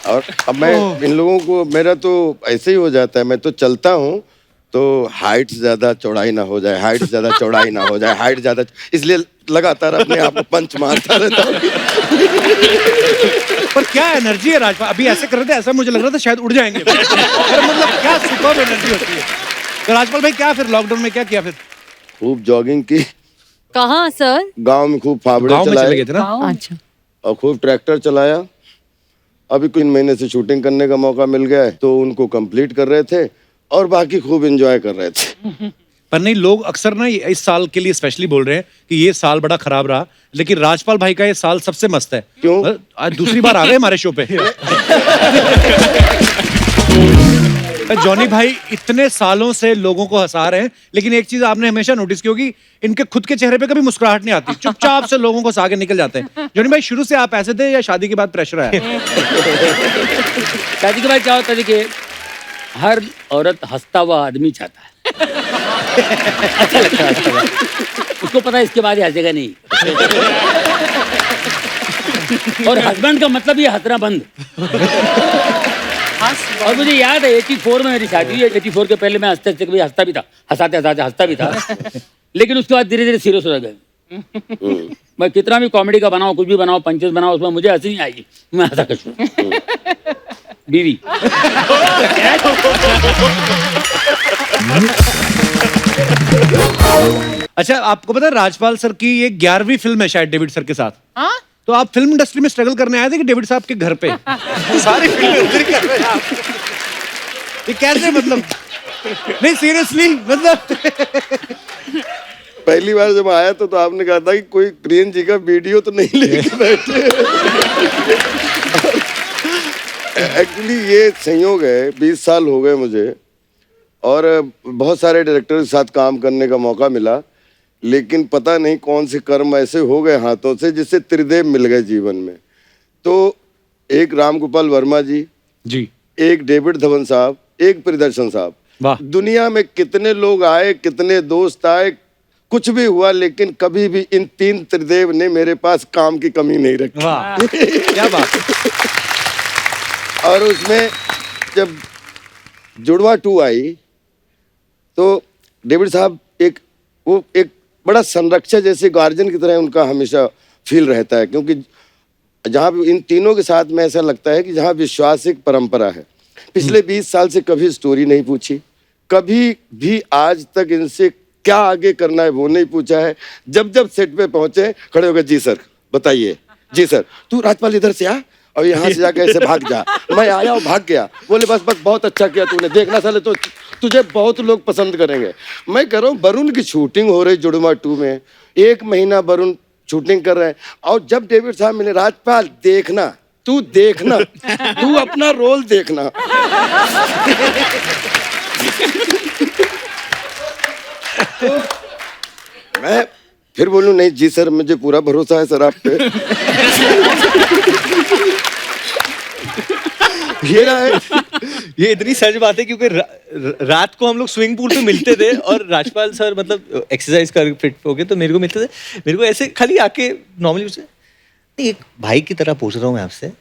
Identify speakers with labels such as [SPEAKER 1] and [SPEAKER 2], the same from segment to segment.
[SPEAKER 1] और अब मैं इन लोगों को, मेरा तो ऐसे ही हो जाता है, मैं तो चलता हूँ तो हाइट ज्यादा चौड़ाई ना हो जाए, हाइट ज्यादा चौड़ाई ना हो जाए, हाइट ज्यादा, इसलिए लगातार अपने आप को पंच मारता रहता हूँ।
[SPEAKER 2] पर क्या एनर्जी है राजपाल, अभी ऐसे कर रहे थे, ऐसा मुझे लग रहा था शायद उड़ जाएंगे। मतलब क्या सुपर एनर्जी होती है। तो राजपाल भाई क्या फिर लॉकडाउन में क्या किया फिर?
[SPEAKER 1] खूब जॉगिंग की,
[SPEAKER 3] कहाँ सर?
[SPEAKER 1] गांव में खूब फावड़े
[SPEAKER 2] गांव में चले गए
[SPEAKER 1] चलाए
[SPEAKER 2] थे ना?
[SPEAKER 3] अच्छा।
[SPEAKER 1] और खूब ट्रैक्टर चलाया। अभी कुछ महीने से शूटिंग करने का मौका मिल गया है तो उनको कंप्लीट कर रहे थे और बाकी खूब एंजॉय कर रहे थे।
[SPEAKER 2] पर नहीं, लोग अक्सर ना इस साल के लिए स्पेशली बोल रहे हैं कि ये साल बड़ा खराब रहा, लेकिन राजपाल भाई का ये साल सबसे मस्त है।
[SPEAKER 1] क्यों?
[SPEAKER 2] आज दूसरी बार आ गए हमारे शो पे। जॉनी भाई इतने सालों से लोगों को हंसा रहे हैं, लेकिन एक चीज आपने हमेशा नोटिस की होगी, इनके खुद के चेहरे पे कभी मुस्कुराहट नहीं आती, चुपचाप से लोगों को हंसा के निकल जाते हैं। जॉनी भाई शुरू से आप ऐसे थे या शादी के बाद प्रेशर आया?
[SPEAKER 4] शादी के बाद क्या होता है कि हर औरत हंसता हुआ आदमी चाहता है। अच्छा लगता है हंसता हुआ। उसको पता है इसके बाद ही हंसेगा नहीं। और हस्बैंड का मतलब ये हंसना बंद। और मुझे याद है 84 में मेरी शादी हुई। 84 के पहले मैं हंसते हंसते कभी हंसता भी था, हंसाते हंसाते हंसता भी था, लेकिन उसके बाद धीरे धीरे सीरियस हो गए। मैं कितना भी कॉमेडी का बनाऊं, कुछ भी बनाऊं, पंचेस बनाऊं, उसमें मुझे हंसी नहीं आएगी, मैं हंसा कर बीवी।
[SPEAKER 2] अच्छा, आपको पता है राजपाल सर की ये 11वीं फिल्म है शायद डेविड सर के साथ।
[SPEAKER 3] हाँ?
[SPEAKER 2] तो आप फिल्म इंडस्ट्री में स्ट्रगल करने आए थे कि डेविड साहब के घर पे? सारी फिल्में उधर ही कर रहे हैं आप। ये कैसे, मतलब नहीं सीरियसली, मतलब
[SPEAKER 1] पहली बार जब आया तो आपने कहा था कि कोई प्रियन जी का वीडियो तो नहीं लेके बैठे। एक्चुअली ये संयोग है, 20 साल हो गए मुझे और बहुत सारे डायरेक्टर के साथ काम करने का मौका मिला, लेकिन पता नहीं कौन से कर्म ऐसे हो गए हाथों से जिससे त्रिदेव मिल गए जीवन में। तो एक राम गोपाल वर्मा जी, एक डेविड धवन साहब, एक प्रियदर्शन साहब।
[SPEAKER 2] वाह।
[SPEAKER 1] दुनिया में कितने लोग आए, कितने दोस्त आए, कुछ भी हुआ, लेकिन कभी भी इन 3 त्रिदेव ने मेरे पास काम की कमी नहीं रखी।
[SPEAKER 2] वाह, क्या बात।
[SPEAKER 1] और उसमें जब जुड़वा 2 आई तो डेविड साहब एक बड़ा संरक्षक जैसे गार्जियन की तरह उनका हमेशा फील रहता है, क्योंकि जहाँ भी इन तीनों के साथ में ऐसा लगता है कि जहाँ विश्वास एक परंपरा है। पिछले 20 साल से कभी स्टोरी नहीं पूछी, कभी भी आज तक इनसे क्या आगे करना है वो नहीं पूछा है। जब जब सेट पे पहुंचे खड़े हो गए, जी सर बताइए, जी सर तू राजपाल इधर से आ और यहाँ से जाके ऐसे भाग जा। मैं आया और भाग गया, बोले बस बस बहुत अच्छा किया तूने, देखना साले तो तुझे बहुत लोग पसंद करेंगे। मैं कह रहा हूँ वरुण की शूटिंग हो रही जुड़वा 2 में, 1 महीना वरुण शूटिंग कर रहे हैं और जब डेविड साहब मिले, राजपाल देखना, तू देखना, तू अपना रोल देखना। तो मैं फिर बोलूं नहीं जी सर मुझे पूरा भरोसा है सर आप पे।
[SPEAKER 5] ये इतनी सच बात है क्योंकि रात को हम लोग स्विमिंग पूल पे मिलते थे और राजपाल सर मतलब एक्सरसाइज कर फिट होके तो मेरे को मिलते थे, मेरे को ऐसे खाली आके नॉर्मली उससे एक भाई की तरह पूछ रहा हूँ मैं आपसे,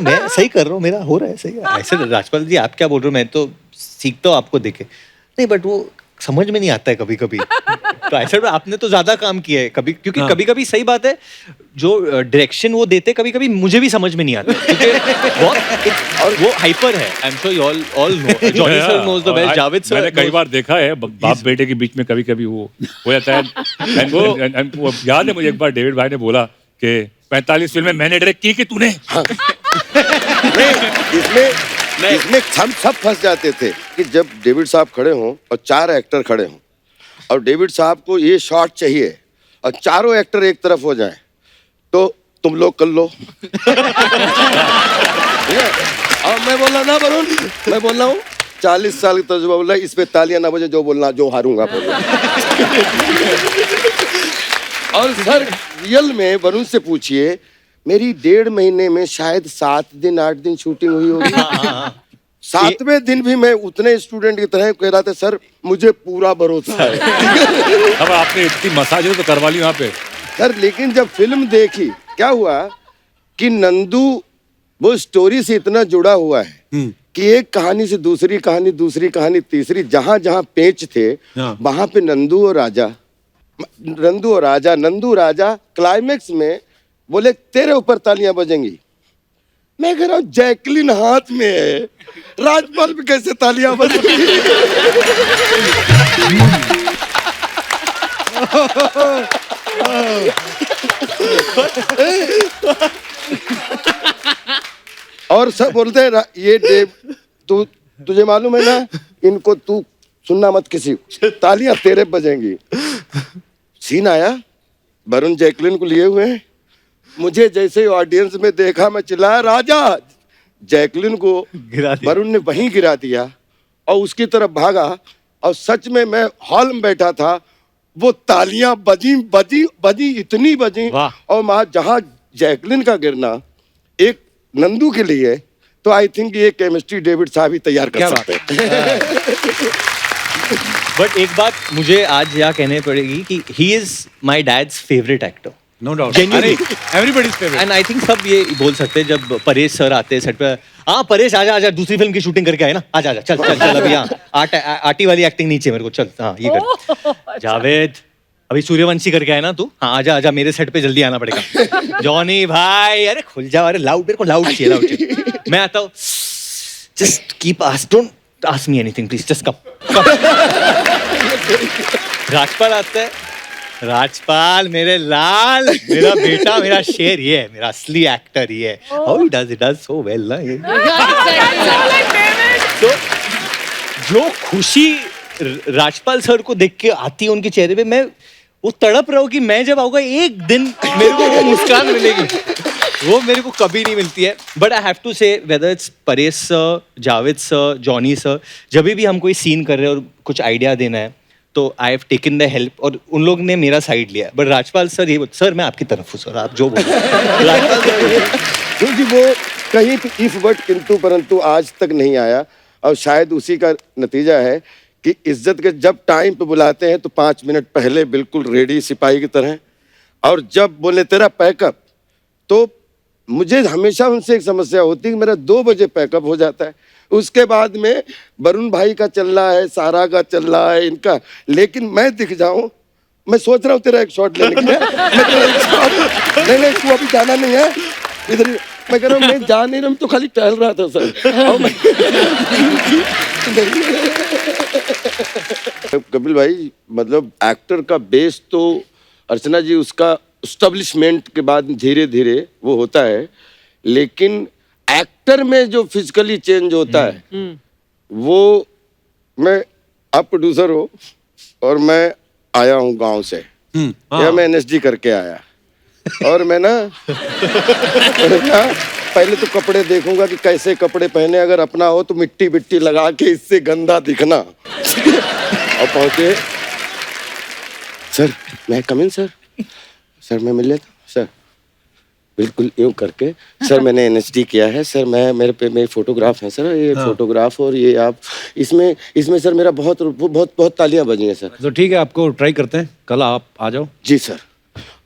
[SPEAKER 5] मैं सही कर रहा हूँ, मेरा हो रहा है सही है। ऐसे राजपाल जी आप क्या बोल रहे हो, मैं तो सीखता हूँ आपको देखे नहीं, बट वो समझ में नहीं आता है कभी कभी। तो ऐसा आपने तो ज्यादा काम किया है कभी, क्योंकि कभी कभी सही बात है जो डायरेक्शन वो देते कभी कभी मुझे भी समझ में नहीं आता क्योंकि और वो हाइपर है। I am sure you all know, Johnny sir knows the best, Javed sir
[SPEAKER 6] मैंने कई बार देखा है बाप बेटे के बीच में कभी कभी वो हो जाता है। वो याद है मुझे एक बार डेविड भाई ने बोला कि 45 फिल्में मैंने डायरेक्ट की कि तूने।
[SPEAKER 1] इसमें हम सब फंस जाते थे कि जब डेविड साहब खड़े हों और 4 एक्टर खड़े हों और डेविड साहब को ये शॉट चाहिए और चारों एक्टर एक तरफ हो जाएं, तो तुम लोग कर लो। और मैं बोला ना वरुण, मैं बोल रहा हूँ 40 साल का तजुर्बा, बोला इस पे तालियां ना बजे, जो बोलना जो हारूंगा बोलना। और सर रियल में वरुण से पूछिए, मेरी 1.5 महीने में शायद 7 दिन 8 दिन शूटिंग हुई होगी। 7वें दिन भी मैं उतने स्टूडेंट की तरह कह रहा था सर मुझे पूरा भरोसा है।
[SPEAKER 6] अब आपने इतनी मसाज तो करवा ली वहाँ पे
[SPEAKER 1] सर, लेकिन जब फिल्म देखी क्या हुआ कि नंदू वो स्टोरी से इतना जुड़ा हुआ है कि एक कहानी से दूसरी कहानी, दूसरी कहानी तीसरी, जहां जहां पेच थे वहां पे नंदू और राजा क्लाइमेक्स में बोले तेरे ऊपर तालियां बजेंगी। मैं कह रहा हूं जैकलिन हाथ में है, राजपाल पे कैसे तालियां बजेंगी? और सब बोलते हैं ये डेव, तुझे मालूम है ना, इनको तू सुनना मत किसी, तालियां तेरे बजेंगी। सीन आया, वरुण जैकलिन को लिए हुए हैं, मुझे जैसे ही ऑडियंस में देखा मैं चिल्लाया राजा, जैकलिन को वरुण ने वहीं गिरा दिया और उसकी तरफ भागा, और सच में मैं हॉल में बैठा था, वो तालियां बजी इतनी बजी, और वहां जहां जैकलिन का गिरना एक नंदू के लिए, तो आई थिंक ये केमिस्ट्री डेविड साहब ही तैयार कर सकते हैं।
[SPEAKER 5] बट एक बात मुझे आज यहाँ कहने पड़ेगी कि he is my dad's favourite actor.
[SPEAKER 2] No doubt,
[SPEAKER 5] Genuinely.
[SPEAKER 2] Everybody's favourite.
[SPEAKER 5] And I think सब ये बोल सकते हैं जब परेश सर आते हैं सेट पे, हाँ परेश आजा आजा, दूसरी फिल्म की शूटिंग करके आए ना, आजा आजा, चल चल चल, अभी यहाँ आटी वाली एक्टिंग नीचे मेरे को, चल हाँ ये कर। जावेद अभी सूर्यवंशी करके आए ना तू, हाँ आजा आजा, मेरे सेट पे जल्दी आना पड़ेगा। जॉनी भाई अरे खुल जाओ, अरे लाउड, मेरे को लाउड चाहिए, लाउड चाहिए। मैं आता हूँ, just keep don't ask me anything please, just come. Rajpal आता है, राजपाल मेरे लाल, मेरा बेटा, मेरा शेर, ये है मेरा असली एक्टर, ये है। How he does so well ना ये। तो जो खुशी राजपाल सर को देख के आती है उनके चेहरे पे, मैं वो तड़प रहा हूँ कि मैं जब आऊंगा एक दिन मेरे को वो मुस्कान मिलेगी, वो मेरे को कभी नहीं मिलती है। बट आई हैव टू से whether it's Paresh sir, Javed sir, Johnny sir, जब भी हम कोई सीन कर रहे हैं और कुछ आइडिया देना है तो I have taken the help, और उन लोग ने मेरा साइड लिया। बट राजपाल सर ये सर मैं आपकी तरफ हूँ सर, आप जो बोलो। राजपाल सर
[SPEAKER 1] क्योंकि वो कहीं पे इफ बट किंतु परंतु आज तक नहीं आया, और शायद उसी का नतीजा है कि इज्जत के जब टाइम पे बुलाते हैं तो 5 मिनट पहले बिल्कुल रेडी सिपाही की तरह, और जब बोले तेरा पैकअप, तो मुझे हमेशा उनसे एक समस्या होती है कि मेरा 2 बजे पैकअप हो जाता है, उसके बाद में वरुण भाई का चल रहा है, सारा का चल रहा है, इनका, लेकिन मैं दिख जाऊं, मैं सोच रहा हूँ तेरा एक शॉट लेने के लिए, नहीं तू अभी जाना नहीं है इधर, मैं कह रहा हूँ मैं जा नहीं रहा, मैं तो खाली टहल रहा था सर। कपिल भाई, मतलब एक्टर का बेस तो अर्चना जी, उसका एस्टेब्लिशमेंट के बाद धीरे धीरे वो होता है, लेकिन एक्टर में जो फिजिकली चेंज होता है वो, मैं आप प्रोड्यूसर हो और मैं आया हूँ गांव से, या मैं एनएसडी करके आया, और मैं ना पहले तो कपड़े देखूंगा कि कैसे कपड़े पहने, अगर अपना हो तो मिट्टी बिट्टी लगा के इससे गंदा दिखना। और पहुंचे, सर मैं कम इन सर, सर मैं मिल लेता हूँ सर, बिल्कुल यूं करके, सर मैंने एनएसडी किया है सर, मैं मेरे पे मेरे फोटोग्राफ है सर, ये फोटोग्राफ, और ये आप इसमें सर मेरा बहुत तालियां बजी हैं सर।
[SPEAKER 2] तो ठीक है, आपको ट्राई करते हैं, कल आप आ जाओ।
[SPEAKER 1] जी सर।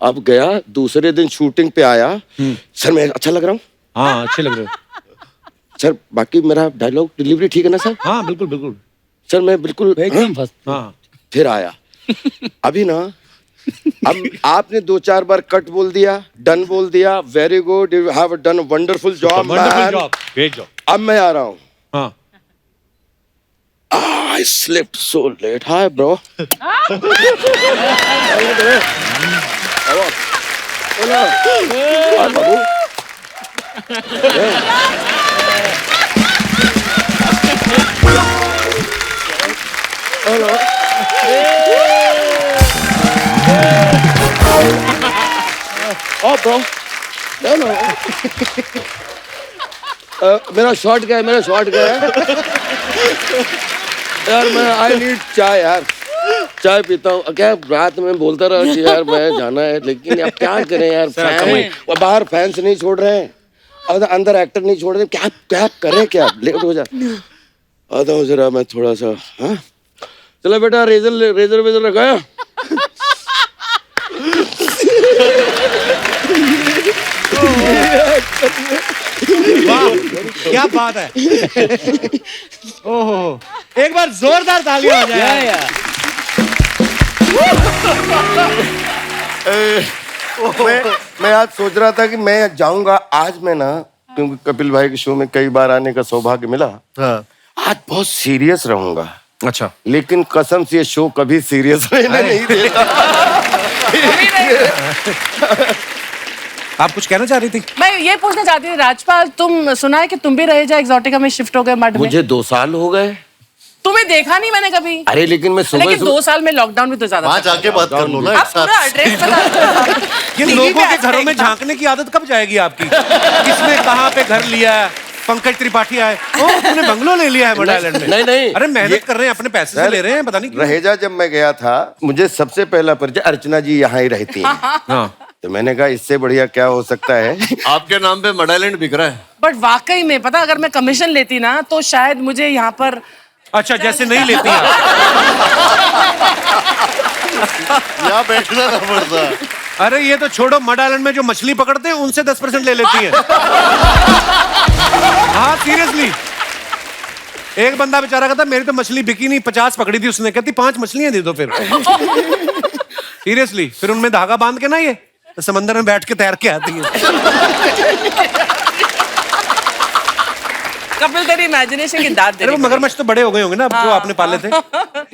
[SPEAKER 1] अब गया, दूसरे दिन शूटिंग पे आया, सर मैं अच्छा लग रहा हूँ?
[SPEAKER 2] हाँ अच्छे लग रहे हो
[SPEAKER 1] सर, बाकी मेरा डायलॉग डिलीवरी ठीक है ना सर?
[SPEAKER 2] हाँ बिल्कुल बिल्कुल
[SPEAKER 1] सर, मैं बिल्कुल
[SPEAKER 4] एकदम फर्स्ट।
[SPEAKER 2] हाँ
[SPEAKER 1] फिर आया, अभी ना, अब आपने 2-4 बार कट बोल दिया, डन बोल दिया, very good, you have done wonderful job,
[SPEAKER 2] wonderful job, great job.
[SPEAKER 1] अब मैं आ रहा हूँ,
[SPEAKER 2] हाँ
[SPEAKER 1] I slept so late. Hi, bro. Hello. Hi, babu. Hello. Oh, bro. Hello. मेरा शॉट गया यार, मैं आई नीड चाय यार, चाय पीता हूँ। क्या रात में बोलता रहा कि यार मैं जाना है, लेकिन अब क्या करें यार, फैन बाहर फैंस नहीं छोड़ रहे हैं और अंदर एक्टर नहीं छोड़ रहे, क्या करें, क्या लेट हो जा, आता हूँ जरा मैं थोड़ा सा। हाँ चलो बेटा, रेजर रखाया।
[SPEAKER 2] वाह क्या बात है। ओहो, एक बार जोरदार तालियां हो जाए।
[SPEAKER 1] मैं आज सोच रहा था कि मैं जाऊंगा आज, मैं ना, क्योंकि कपिल भाई के शो में कई बार आने का सौभाग्य मिला।
[SPEAKER 3] हाँ।
[SPEAKER 1] आज बहुत सीरियस रहूंगा,
[SPEAKER 2] अच्छा,
[SPEAKER 1] लेकिन कसम से ये शो कभी सीरियस रहने नहीं देता।
[SPEAKER 2] आप कुछ कहना चाह रही थी?
[SPEAKER 7] मैं ये पूछना चाहती थी राजपाल, तुम सुना है कि तुम भी रहे जा एक्सोटिका में शिफ्ट हो गए मड में?
[SPEAKER 1] मुझे 2 साल हो गए।
[SPEAKER 7] तुम्हें देखा नहीं मैंने कभी।
[SPEAKER 1] अरे लेकिन मैं सुबह
[SPEAKER 7] लेकिन 2 साल में लॉकडाउन भी तो ज्यादा
[SPEAKER 3] वहाँ
[SPEAKER 7] था।
[SPEAKER 3] जाके बात कर लो ना
[SPEAKER 7] आप
[SPEAKER 3] एक साथ।
[SPEAKER 7] पूरा एड्रेस बता।
[SPEAKER 2] ये
[SPEAKER 7] टीवी
[SPEAKER 2] लोगों
[SPEAKER 7] पे
[SPEAKER 2] के घरों में
[SPEAKER 7] आता है।
[SPEAKER 2] झांकने की आदत कब जाएगी आपकी? किसने कहाँ पे घर लिया है? पंकज त्रिपाठी आए, ओ तुमने बंगलो ले लिया है मड आइलैंड में।
[SPEAKER 1] नहीं।
[SPEAKER 2] अरे मेहनत कर रहे हैं, अपने पैसे से ले रहे हैं, पता नहीं क्यों।
[SPEAKER 1] रहेजा जब मैं गया था, मुझे सबसे पहला परिचय अर्चना जी यहाँ ही रहती हैं।
[SPEAKER 2] हाँ,
[SPEAKER 1] तो मैंने कहा इससे बढ़िया क्या हो सकता है।
[SPEAKER 3] आपके नाम पे मड आइलैंड बिक रहा है।
[SPEAKER 7] बट वाकई में पता, अगर मैं कमीशन लेती ना तो शायद मुझे यहाँ पर
[SPEAKER 2] अच्छा जैसे नहीं लेती आप।
[SPEAKER 3] यहाँ बैठना ना पड़ता।
[SPEAKER 2] अरे ये तो छोड़ो, मड आइलैंड में जो मछली पकड़ते हैं उनसे 10% ले लेती हैं। हाँ सीरियसली, एक बंदा बेचारा कहता मेरी तो मछली बिकी नहीं, 50 पकड़ी थी उसने, कहती 5 मछलियां दे दो फिर। सीरियसली, फिर उनमें धागा बांध के ना ये समंदर में बैठ के तैर के आती है।
[SPEAKER 7] कपिल तेरी इमेजिनेशन की दाद दे
[SPEAKER 2] अरे वो
[SPEAKER 7] रही है।
[SPEAKER 2] मगरमच्छ तो बड़े हो गए होंगे ना अब जो आपने पाले थे।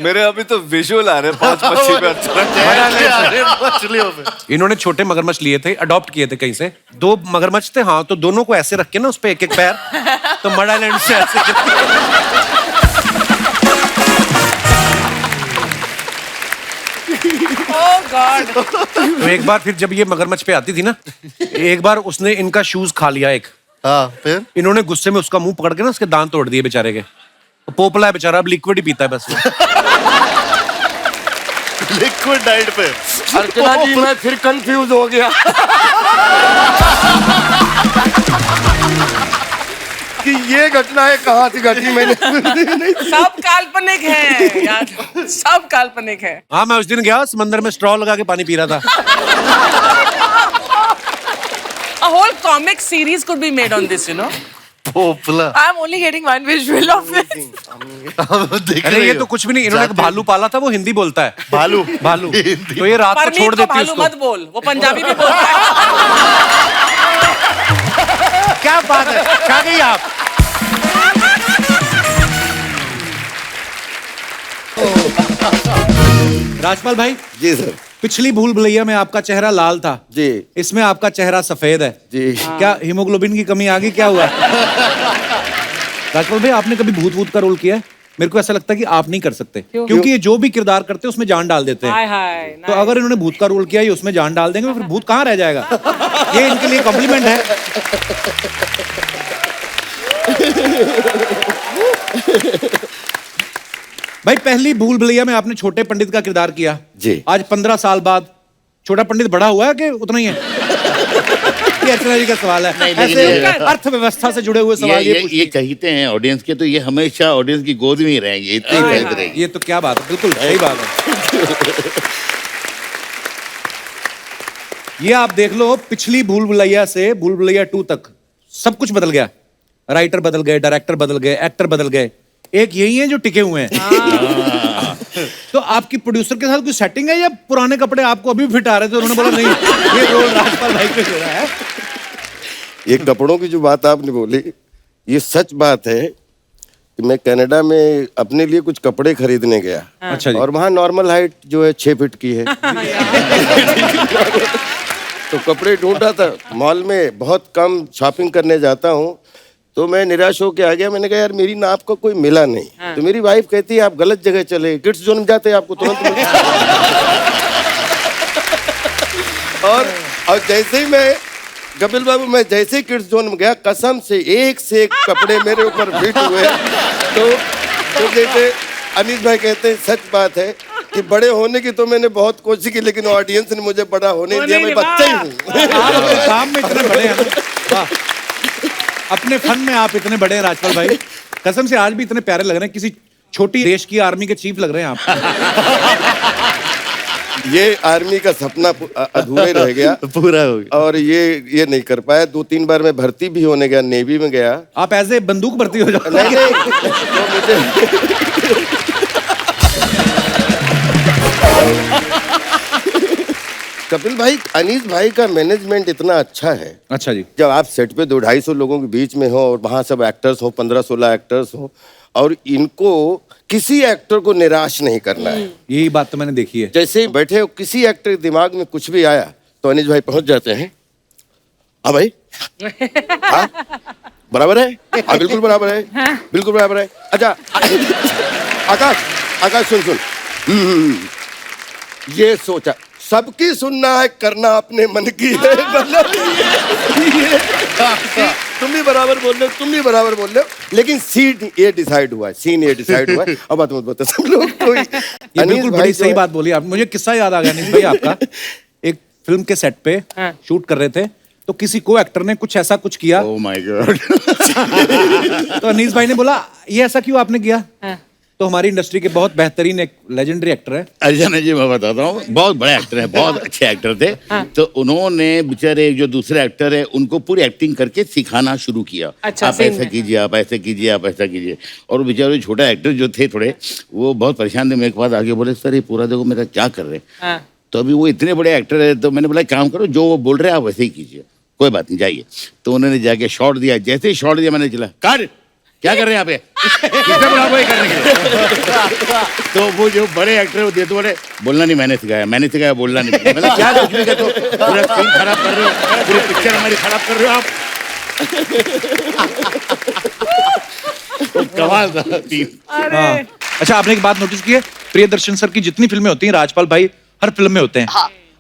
[SPEAKER 3] मेरे अभी तो विजुअल आ रहे हैं 5 मच्छी पे। मछलियों पे।
[SPEAKER 2] इन्होंने छोटे मगरमच्छ लिए थे, अडॉप्ट किए थे कहीं से। 2 मगरमच्छ थे, हाँ, तो दोनों को ऐसे रख के ना उस पे एक पैर, तो मड आइलैंड से ऐसे
[SPEAKER 7] Oh God।
[SPEAKER 2] तो एक बार फिर जब ये मगरमच्छ पे आती थी ना, एक बार उसने इनका शूज खा लिया एक।
[SPEAKER 3] हाँ फिर
[SPEAKER 2] इन्होंने गुस्से में उसका मुंह पकड़ के ना उसके दांत तोड़ दिए बेचारे के। पोपला है बेचारा, अब लिक्विड ही पीता है बस वो।
[SPEAKER 3] लिक्विड डाइट पे।
[SPEAKER 1] अर्चना जी मैं फिर कंफ्यूज हो गया कि ये घटनाएं कहाँ से घटी, मैंने नहीं।
[SPEAKER 7] सब काल्पनिक है यार, सब काल्पनिक है।
[SPEAKER 2] हाँ मैं उस दिन गया समंदर में स्ट्रॉ लगा के पानी पी रहा था।
[SPEAKER 7] A whole comic series could be made on this, you know.
[SPEAKER 3] पोपला।
[SPEAKER 7] I'm only getting one visual of it.
[SPEAKER 3] देख
[SPEAKER 2] अरे
[SPEAKER 3] रही
[SPEAKER 2] ये
[SPEAKER 3] हो?
[SPEAKER 2] तो कुछ भी नहीं, इन्होंने एक भालू पाला था, वो हिंदी बोलता है।
[SPEAKER 3] भालू।
[SPEAKER 2] भालू तो ये रात को
[SPEAKER 7] परनीत
[SPEAKER 2] छोड़
[SPEAKER 7] को
[SPEAKER 2] देती है
[SPEAKER 7] भालू
[SPEAKER 2] उसको।
[SPEAKER 7] मत बोल, वो पंजाबी भी बोलता है।
[SPEAKER 2] क्या बात है, क्या गई आप? राजपाल भाई,
[SPEAKER 1] जी सर।
[SPEAKER 2] पिछली भूल भुलैया में आपका चेहरा लाल था,
[SPEAKER 1] जी
[SPEAKER 2] इसमें आपका चेहरा सफेद है।
[SPEAKER 1] जी।
[SPEAKER 2] क्या हीमोग्लोबिन की कमी आ गई, क्या हुआ? राजपाल भाई आपने कभी भूत वूत का रोल किया है? मेरे को ऐसा लगता है कि आप नहीं कर सकते, क्योंकि ये जो भी किरदार करते हैं उसमें जान डाल देते
[SPEAKER 7] हाय
[SPEAKER 2] हैं।
[SPEAKER 7] हाय।
[SPEAKER 2] तो अगर इन्होंने भूत का रोल किया, ये उसमें जान डाल देंगे, फिर भूत कहाँ रह जाएगा? ये इनके लिए कॉम्प्लीमेंट है। भाई पहली भूल भुलैया में आपने छोटे पंडित का किरदार किया
[SPEAKER 1] जी।
[SPEAKER 2] आज 15 साल बाद छोटा पंडित बड़ा हुआ है कि उतना ही है? ये अर्चना जी का सवाल है।
[SPEAKER 8] नहीं, लेकिन
[SPEAKER 2] ऐसे
[SPEAKER 8] ये-
[SPEAKER 2] अर्थव्यवस्था से जुड़े हुए सवाल
[SPEAKER 8] ये कहते हैं ऑडियंस के, तो ये हमेशा ऑडियंस की गोद में ही रहेंगे, इतनी
[SPEAKER 7] हाँ,
[SPEAKER 8] फैलती
[SPEAKER 7] हाँ।
[SPEAKER 8] रहेगी।
[SPEAKER 2] ये तो क्या बात है, बिल्कुल सही बात है। ये आप देख लो, पिछली भूल भुलैया से भूल भुलैया 2 तक सब कुछ बदल गया। राइटर बदल गए, डायरेक्टर बदल गए, एक्टर बदल गए, एक यही है जो टिके हुए हैं। तो आपकी प्रोड्यूसर के साथ कोई सेटिंग है या पुराने कपड़े आपको अभी फिट आ रहे थे, उन्होंने बोला नहीं ये रोल राजपाल भाई को दे रहा है?
[SPEAKER 1] ये कपड़ों की जो बात आपने बोली, ये सच बात है कि मैं कनाडा में अपने लिए कुछ कपड़े खरीदने गया।
[SPEAKER 2] अच्छा जी।
[SPEAKER 1] और वहाँ नॉर्मल हाइट जो है 6 फीट की है। तो कपड़े ढूंढा था मॉल में, बहुत कम शॉपिंग करने जाता हूँ, तो मैं निराश होकर आ गया। मैंने कहा यार मेरी नाप का कोई मिला नहीं। तो मेरी वाइफ कहती है आप गलत जगह चले, किड्स जोन में जाते आपको तुरंत मिलता। और जैसे ही मैं कपिल बाबू, मैं जैसे ही किड्स जोन में गया, कसम से एक कपड़े मेरे ऊपर फिट हुए। तो जैसे अनिल भाई कहते हैं, सच बात है कि बड़े होने की तो मैंने बहुत कोशिश की, लेकिन ऑडियंस ने मुझे बड़ा होने दिया। मैं बच्चा ही हूँ।
[SPEAKER 2] आप अपने काम में इतने बड़े हैं ना। वाह। अपने फन में आप इतने बड़े हैं राजपाल भाई, कसम से आज भी इतने प्यारे लग रहे हैं, किसी छोटी देश की आर्मी के चीफ लग रहे हैं आप।
[SPEAKER 1] ये आर्मी का सपना अधूरे रह गया
[SPEAKER 8] पूरा हो गया।
[SPEAKER 1] और ये नहीं कर पाया। 2-3 बार मैं भर्ती भी होने गया, नेवी में गया।
[SPEAKER 2] आप एज ए बंदूक भर्ती हो जाओ।
[SPEAKER 1] नहीं तो मुझे कपिल भाई, अनीस भाई का मैनेजमेंट इतना अच्छा है।
[SPEAKER 2] अच्छा जी।
[SPEAKER 1] जब आप सेट पे 200-250 लोगों के बीच में हो और वहां सब एक्टर्स हो, 15-16 एक्टर्स हो, और इनको किसी एक्टर को निराश नहीं करना है।
[SPEAKER 2] यही बात तो मैंने देखी है।
[SPEAKER 1] जैसे ही बैठे हो, किसी एक्टर के दिमाग में कुछ भी आया तो अनीस भाई पहुंच जाते हैं। हाँ भाई, हाँ बराबर है, हाँ बिल्कुल बराबर है, बिल्कुल बराबर है। अच्छा आकाश सुन। ये सोचा, सबकी सुनना है, करना अपने मन की है। मतलब तुम भी बराबर बोल रहे हो, तुम भी बराबर बोल रहे हो, लेकिन सीन ये डिसाइड हुआ है। अब बात मत बता सब लोग। तो
[SPEAKER 2] ये बिल्कुल बड़ी सही बात बोली आप। मुझे किस्सा याद आ गया अनीस भाई आपका। एक फिल्म के सेट पे शूट कर रहे थे, तो किसी को एक्टर ने कुछ ऐसा कुछ किया।
[SPEAKER 8] Oh my God.
[SPEAKER 2] तो अनीस भाई ने बोला, ये ऐसा क्यों आपने किया? तो हमारी इंडस्ट्री के बहुत बेहतरीन एक लेजेंडरी एक्टर है
[SPEAKER 8] अर्जन जी, मैं बताता हूँ, बहुत बड़े एक्टर हैं, बहुत अच्छे एक्टर थे। तो उन्होंने बेचारे जो दूसरे एक्टर है उनको पूरी एक्टिंग करके सिखाना शुरू किया।
[SPEAKER 7] अच्छा,
[SPEAKER 8] आप ऐसा कीजिए, आप ऐसे कीजिए, आप ऐसा कीजिए। और बेचारे छोटा एक्टर जो थे थोड़े, वो बहुत परेशान थे। मेरे के बाद आगे बोले, सर ये पूरा देखो मेरा क्या कर रहे हैं। तो अभी वो इतने बड़े एक्टर है, तो मैंने बोला काम करो, जो वो बोल रहे हैं आप वैसे ही कीजिए, कोई बात नहीं, जाइए। तो उन्होंने जाके शॉट दिया। जैसे ही शॉट दिया मैंने चला, कर क्या कर रहे हैं यहाँ पे, किसने बोला वही करने के लिए? तो वो जो बड़े एक्टर होते तो बोले, बोलना नहीं मैंने सिखाया, बोलना नहीं। मतलब क्या कुछ नहीं कहते, पूरा सीन खराब कर रहे हो, पूरी पिक्चर हमारी खराब कर रहे हो आप। तो कमाल था सीन।
[SPEAKER 2] हाँ। अच्छा, आपने एक बात नोटिस की है, प्रियदर्शन सर की जितनी फिल्में होती हैं, राजपाल भाई हर फिल्म में होते हैं।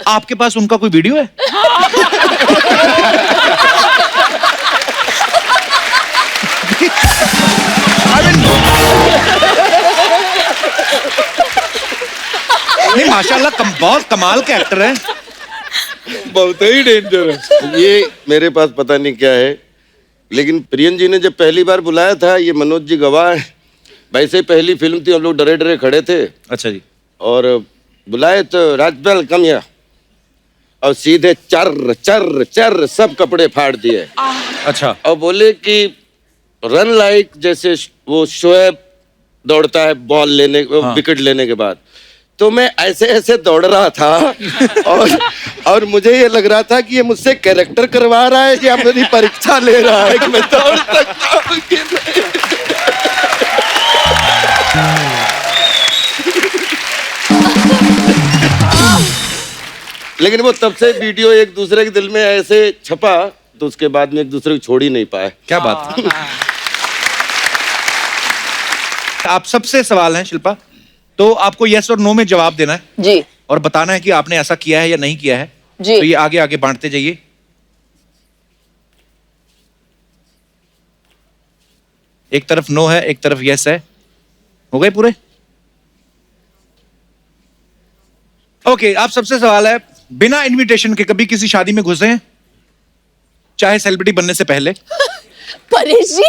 [SPEAKER 2] आपके पास उनका कोई वीडियो है? नहीं माशाल्लाह, बहुत कमाल के एक्टर हैं।
[SPEAKER 1] बहुत ही डेंजर है ये। मेरे पास पता नहीं क्या है, लेकिन प्रियन जी ने जब पहली बार बुलाया था, ये मनोज जी गवाह है, वैसे पहली फिल्म थी, हम लोग डरे डरे खड़े थे।
[SPEAKER 2] अच्छा जी।
[SPEAKER 1] और बुलाए तो राजपाल कम या, और सीधे चर चर चर सब कपड़े फाड़ दिए।
[SPEAKER 2] अच्छा।
[SPEAKER 1] और बोले कि रन लाइक, जैसे वो शोएब दौड़ता है बॉल लेने, विकेट लेने के बाद, तो मैं ऐसे ऐसे दौड़ रहा था। और मुझे ये लग रहा था कि ये मुझसे कैरेक्टर करवा रहा है कि मेरी परीक्षा ले रहा है कि मैं दौड़ सकता हूं कि नहीं। लेकिन वो तब से वीडियो एक दूसरे के दिल में ऐसे छपा, तो उसके बाद में एक दूसरे को छोड़ ही नहीं पाए।
[SPEAKER 2] क्या बात है। आप सबसे सवाल है शिल्पा, तो आपको यस और नो में जवाब देना है
[SPEAKER 9] जी,
[SPEAKER 2] और बताना है कि आपने ऐसा किया है या नहीं किया है
[SPEAKER 9] जी।
[SPEAKER 2] तो ये आगे आगे बांटते जाइए। एक तरफ नो है, एक तरफ यस है। हो गए पूरे? ओके, आप सबसे सवाल है, बिना इनविटेशन के कभी किसी शादी में घुसे हैं, चाहे सेलिब्रिटी बनने से पहले?
[SPEAKER 9] परेश जी,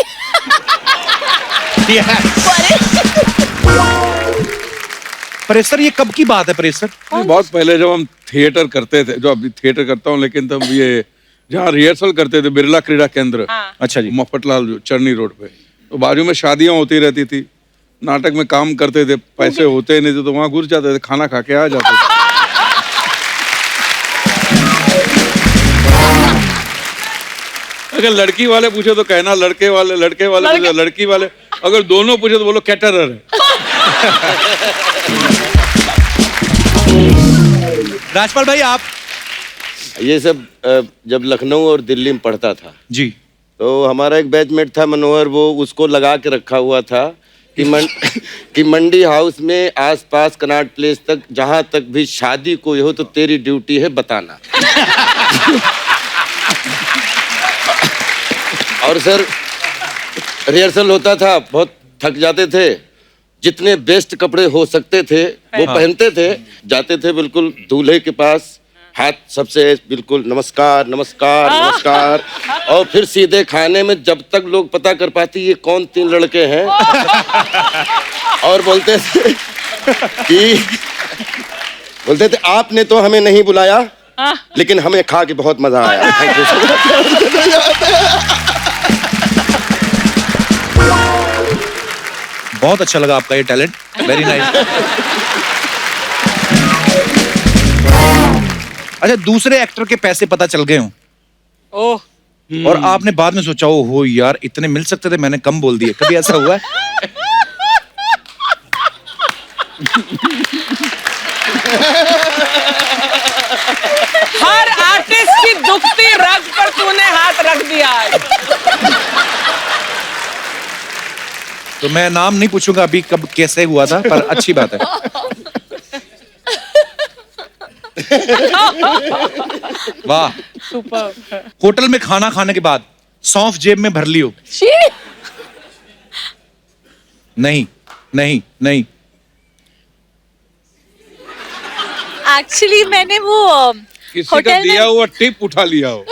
[SPEAKER 2] परेश सर, ये कब की बात है परेश सर?
[SPEAKER 10] बहुत पहले जब हम थिएटर करते थे, जो अभी थिएटर करता हूँ, लेकिन तब ये जहाँ रिहर्सल करते थे बिरला क्रीड़ा केंद्र,
[SPEAKER 2] अच्छा जी।
[SPEAKER 10] मफतलाल जो चरनी रोड पे, तो बाजू में शादियां होती रहती थी, नाटक में काम करते थे, पैसे होते नहीं थे तो वहां घुस जाते थे, खाना खा के आ जाते थे। अगर लड़की वाले पूछे तो कहना लड़के वाले पूछे लड़की वाले, अगर दोनों पूछे तो बोलो कैटरर है।
[SPEAKER 2] राजपाल भाई, आप
[SPEAKER 1] ये सब जब लखनऊ और दिल्ली में पढ़ता था
[SPEAKER 2] जी,
[SPEAKER 1] तो हमारा एक बैचमेट था मनोहर, वो उसको लगा के रखा हुआ था कि मंडी हाउस में आसपास कनाट प्लेस तक जहां तक भी शादी कोई हो तो तेरी ड्यूटी है बताना। और सर रिहर्सल होता था, बहुत थक जाते थे, जितने बेस्ट कपड़े हो सकते थे वो पहनते थे, जाते थे बिल्कुल दूल्हे के पास, हाथ सबसे बिल्कुल नमस्कार नमस्कार नमस्कार, और फिर सीधे खाने में, जब तक लोग पता कर पाती ये कौन 3 लड़के हैं, और बोलते थे बोलते थे आपने तो हमें नहीं बुलाया लेकिन हमें खा के बहुत मजा आया। Thank you so much.
[SPEAKER 2] बहुत अच्छा लगा आपका ये टैलेंट, वेरी नाइस। अच्छा, दूसरे एक्टर के पैसे पता चल गए हों
[SPEAKER 7] ओह
[SPEAKER 2] और आपने बाद में सोचा ओ हो यार इतने मिल सकते थे, मैंने कम बोल दिए, कभी ऐसा हुआ है?
[SPEAKER 7] हर आर्टिस्ट की दुखती रग पर तूने हाथ रख दिया आज।
[SPEAKER 2] तो मैं नाम नहीं पूछूंगा अभी कब कैसे हुआ था, पर अच्छी बात है। वाह।
[SPEAKER 7] सुपर।
[SPEAKER 2] होटल में खाना खाने के बाद सौंफ जेब में भर ली हो? नहीं नहीं नहीं।
[SPEAKER 9] एक्चुअली मैंने वो
[SPEAKER 10] किसी का
[SPEAKER 9] होटल
[SPEAKER 10] दिया
[SPEAKER 9] में
[SPEAKER 10] हुआ टिप उठा लिया हो।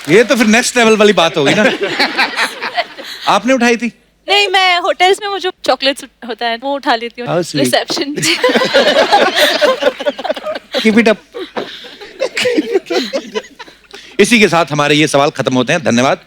[SPEAKER 2] ये तो फिर नेक्स्ट लेवल वाली बात होगी ना। आपने उठाई थी?
[SPEAKER 9] नहीं, मैं होटल्स में वो जो चॉकलेट्स होता है वो उठा लेती
[SPEAKER 2] How
[SPEAKER 9] हूँ
[SPEAKER 2] sweet.
[SPEAKER 9] Reception.
[SPEAKER 2] Keep it up. इसी के साथ हमारे ये सवाल खत्म होते हैं। धन्यवाद।